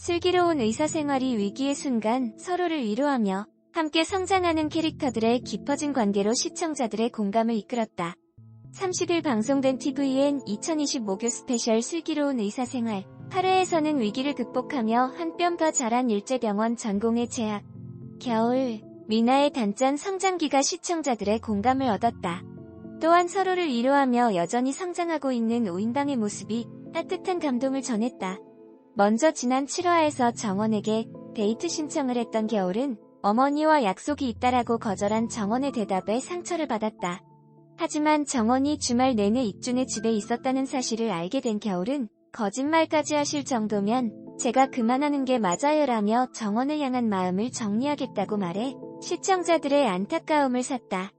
슬기로운 의사생활이 위기의 순간 서로를 위로하며 함께 성장하는 캐릭터들의 깊어진 관계로 시청자들의 공감을 이끌었다. 30일 방송된 TVN 2020 목요 스페셜 슬기로운 의사생활 8회에서는 위기를 극복하며 한 뼘 더 자란 일제병원 전공의 제약, 겨울, 미나의 단짠 성장기가 시청자들의 공감을 얻었다. 또한 서로를 위로하며 여전히 성장하고 있는 오인방의 모습이 따뜻한 감동을 전했다. 먼저 지난 7화에서 정원에게 데이트 신청을 했던 겨울은 어머니와 약속이 있다라고 거절한 정원의 대답에 상처를 받았다. 하지만 정원이 주말 내내 익준의 집에 있었다는 사실을 알게 된 겨울은 거짓말까지 하실 정도면 제가 그만하는 게 맞아요라며 정원을 향한 마음을 정리하겠다고 말해 시청자들의 안타까움을 샀다.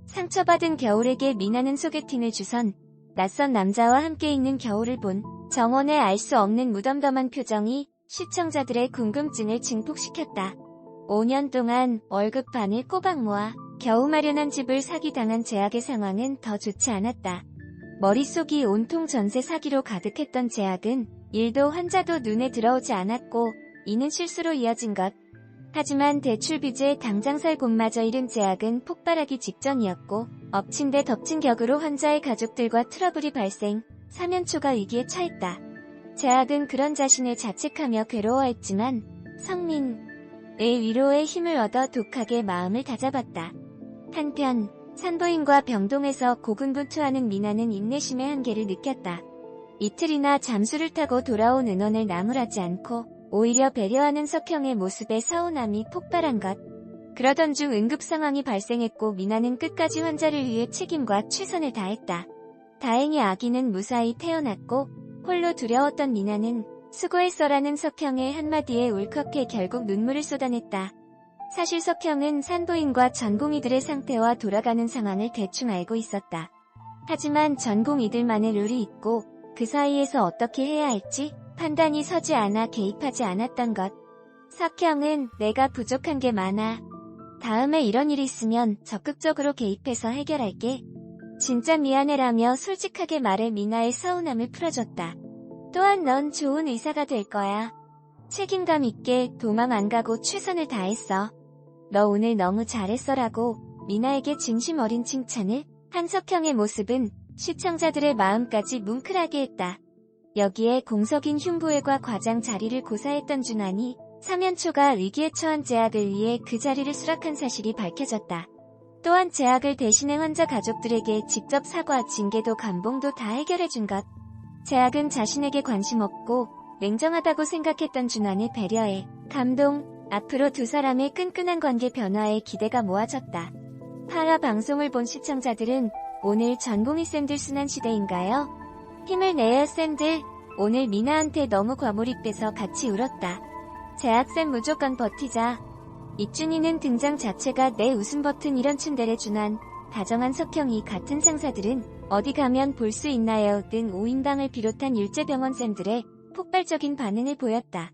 상처받은 겨울에게 미나는 소개팅을 주선 낯선 남자와 함께 있는 겨울을 본 정원의 알 수 없는 무덤덤한 표정이 시청자들의 궁금증을 증폭시켰다. 5년 동안 월급 반을 꼬박 모아 겨우 마련한 집을 사기당한 제약의 상황은 더 좋지 않았다. 머릿속이 온통 전세 사기로 가득했던 제약은 일도 환자도 눈에 들어오지 않았고 이는 실수로 이어진 것. 하지만 대출 빚에 당장 살 곳마저 잃은 제약은 폭발하기 직전이었고 엎친 데 덮친 격으로 환자의 가족들과 트러블이 발생, 사면초가 위기에 처했다. 제약은 그런 자신을 자책하며 괴로워했지만 성민의 위로에 힘을 얻어 독하게 마음을 다잡았다. 한편 산부인과 병동에서 고군분투하는 미나는 인내심의 한계를 느꼈다. 이틀이나 잠수를 타고 돌아온 은원을 나무라지 않고 오히려 배려하는 석형의 모습에 서운함이 폭발한 것. 그러던 중 응급 상황이 발생했고 미나는 끝까지 환자를 위해 책임과 최선을 다했다. 다행히 아기는 무사히 태어났고 홀로 두려웠던 미나는 수고했어라는 석형의 한마디에 울컥해 결국 눈물을 쏟아냈다. 사실 석형은 산부인과 전공의들의 상태와 돌아가는 상황을 대충 알고 있었다. 하지만 전공의들만의 룰이 있고 그 사이에서 어떻게 해야 할지 판단이 서지 않아 개입하지 않았던 것. 석형은 내가 부족한 게 많아. 다음에 이런 일이 있으면 적극적으로 개입해서 해결할게. 진짜 미안해라며 솔직하게 말해 미나의 서운함을 풀어줬다. 또한 넌 좋은 의사가 될 거야. 책임감 있게 도망 안 가고 최선을 다했어. 너 오늘 너무 잘했어라고 미나에게 진심 어린 칭찬을 한 석형의 모습은 시청자들의 마음까지 뭉클하게 했다. 여기에 공석인 흉부외과 과장 자리를 고사했던 준환이 사면초가 위기에 처한 제약을 위해 그 자리를 수락한 사실이 밝혀졌다. 또한 제약을 대신해 환자 가족들에게 직접 사과, 징계도 감봉도 다 해결해준 것. 제약은 자신에게 관심 없고 냉정하다고 생각했던 준환을 배려해 감동, 앞으로 두 사람의 끈끈한 관계 변화에 기대가 모아졌다. 하하 방송을 본 시청자들은 오늘 전공의 쌤들 순환 시대인가요? 힘을 내요 쌤들. 오늘 미나한테 너무 과몰입돼서 같이 울었다. 제약쌤 무조건 버티자. 익준이는 등장 자체가 내 웃음 버튼 이런 춘대레 준환, 다정한 석형이 같은 상사들은 어디 가면 볼 수 있나요 등 오인방을 비롯한 일제병원 쌤들의 폭발적인 반응을 보였다.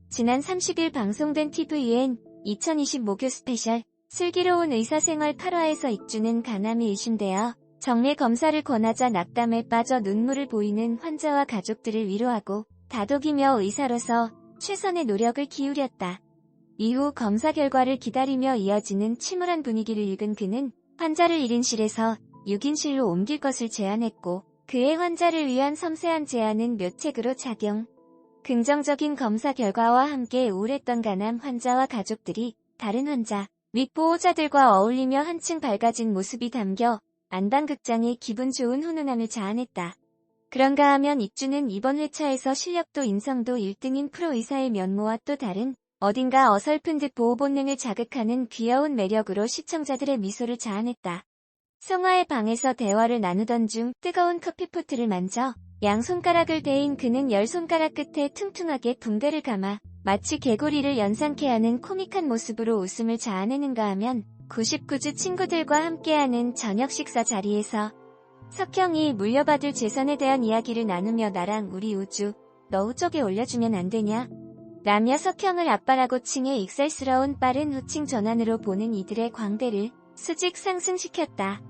지난 30일 방송된 TVN 2020 목요 스페셜 슬기로운 의사생활 8화에서 익준은 간암이 의심되어 정밀 검사를 권하자 낙담에 빠져 눈물을 보이는 환자와 가족들을 위로하고 다독이며 의사로서 최선의 노력을 기울였다. 이후 검사 결과를 기다리며 이어지는 침울한 분위기를 읽은 그는 환자를 1인실에서 6인실로 옮길 것을 제안했고 그의 환자를 위한 섬세한 제안은 묘책으로 작용. 긍정적인 검사 결과와 함께 우울했던 간암 환자와 가족들이 다른 환자 및 보호자들과 어울리며 한층 밝아진 모습이 담겨 안방극장의 기분 좋은 훈훈함을 자아냈다. 그런가 하면 익준은 이번 회차에서 실력도 인성도 1등인 프로의사의 면모와 또 다른 어딘가 어설픈 듯 보호 본능을 자극하는 귀여운 매력으로 시청자들의 미소를 자아냈다. 송화의 방에서 대화를 나누던 중 뜨거운 커피포트를 만져 양손가락을 대인 그는 10손가락 끝에 퉁퉁하게 붕대를 감아 마치 개구리를 연상케 하는 코믹한 모습으로 웃음을 자아내는가 하면 99주 친구들과 함께하는 저녁 식사 자리에서 석형이 물려받을 재산에 대한 이야기를 나누며 나랑 우리 우주, 너 후쪽에 올려주면 안 되냐? 라며 석형을 아빠라고 칭해 익살스러운 빠른 호칭 전환으로 보는 이들의 광대를 수직 상승시켰다.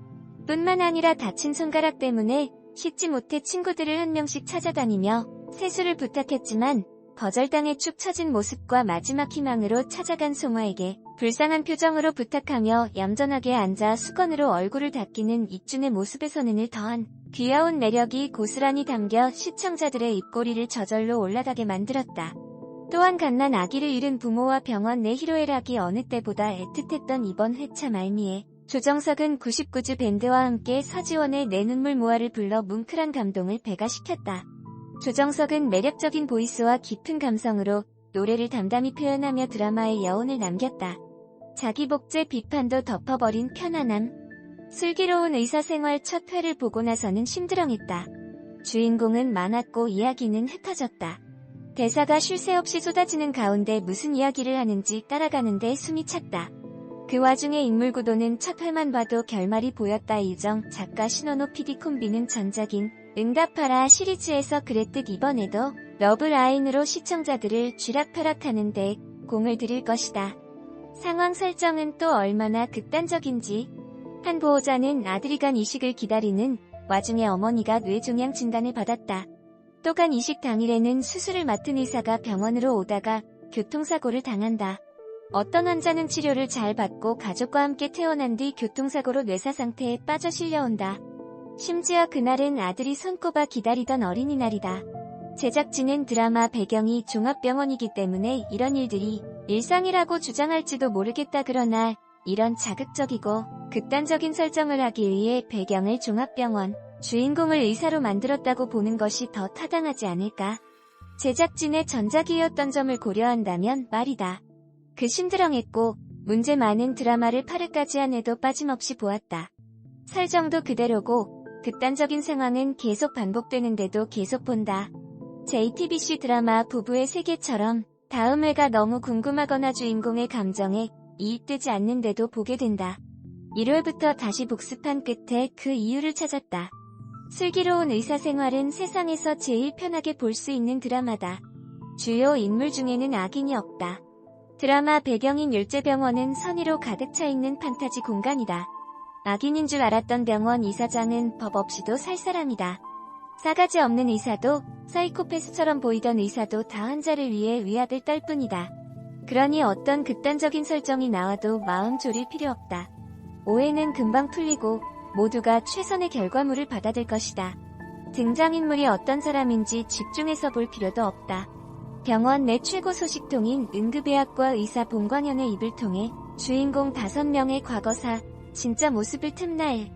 뿐만 아니라 다친 손가락 때문에 씻지 못해 친구들을 한 명씩 찾아다니며 세수를 부탁했지만 거절당해 축 처진 모습과 마지막 희망으로 찾아간 송화에게 불쌍한 표정으로 부탁하며 얌전하게 앉아 수건으로 얼굴을 닦이는 익준의 모습에서 눈을 더한 귀여운 매력이 고스란히 담겨 시청자들의 입꼬리를 저절로 올라가게 만들었다. 또한 갓난 아기를 잃은 부모와 병원 내 희로애락이 어느 때보다 애틋했던 이번 회차 말미에 조정석은 99주 밴드와 함께 서지원의 내 눈물 모아를 불러 뭉클한 감동을 배가시켰다. 조정석은 매력적인 보이스와 깊은 감성으로 노래를 담담히 표현하며 드라마의 여운을 남겼다. 자기 복제 비판도 덮어버린 편안함. 슬기로운 의사생활 첫 회를 보고 나서는 심드렁했다. 주인공은 많았고 이야기는 흩어졌다. 대사가 쉴 새 없이 쏟아지는 가운데 무슨 이야기를 하는지 따라가는데 숨이 찼다. 그 와중에 인물 구도는 첫 회만 봐도 결말이 보였다. 이정 작가 신원호 PD 콤비는 전작인 응답하라 시리즈에서 그랬듯 이번에도 러브라인으로 시청자들을 쥐락펴락하는데 공을 들일 것이다. 상황 설정은 또 얼마나 극단적인지. 한 보호자는 아들이 간 이식을 기다리는 와중에 어머니가 뇌종양 진단을 받았다. 또 간 이식 당일에는 수술을 맡은 의사가 병원으로 오다가 교통사고를 당한다. 어떤 환자는 치료를 잘 받고 가족과 함께 퇴원한 뒤 교통사고로 뇌사 상태에 빠져 실려온다. 심지어 그날은 아들이 손꼽아 기다리던 어린이날이다. 제작진은 드라마 배경이 종합병원이기 때문에 이런 일들이 일상이라고 주장할지도 모르겠다. 그러나 이런 자극적이고 극단적인 설정을 하기 위해 배경을 종합병원, 주인공을 의사로 만들었다고 보는 것이 더 타당하지 않을까? 제작진의 전작이었던 점을 고려한다면 말이다. 그 심드렁했고 문제 많은 드라마를 8회까지 한 해도 빠짐없이 보았다. 설정도 그대로고 극단적인 상황은 계속 반복되는데도 계속 본다. JTBC 드라마 부부의 세계처럼 다음 회가 너무 궁금하거나 주인공의 감정에 이입되지 않는데도 보게 된다. 1회부터 다시 복습한 끝에 그 이유를 찾았다. 슬기로운 의사생활은 세상에서 제일 편하게 볼 수 있는 드라마다. 주요 인물 중에는 악인이 없다. 드라마 배경인 율제병원은 선의로 가득 차 있는 판타지 공간이다. 악인인 줄 알았던 병원 이사장은 법 없이도 살 사람이다. 싸가지 없는 의사도 사이코패스처럼 보이던 의사도 다 환자를 위해 위압을 떨 뿐이다. 그러니 어떤 극단적인 설정이 나와도 마음 졸일 필요 없다. 오해는 금방 풀리고 모두가 최선의 결과물을 받아들 것이다. 등장인물이 어떤 사람인지 집중해서 볼 필요도 없다. 병원 내 최고 소식통인 응급의학과 의사 봉광현의 입을 통해 주인공 5명의 과거사, 진짜 모습을 틈날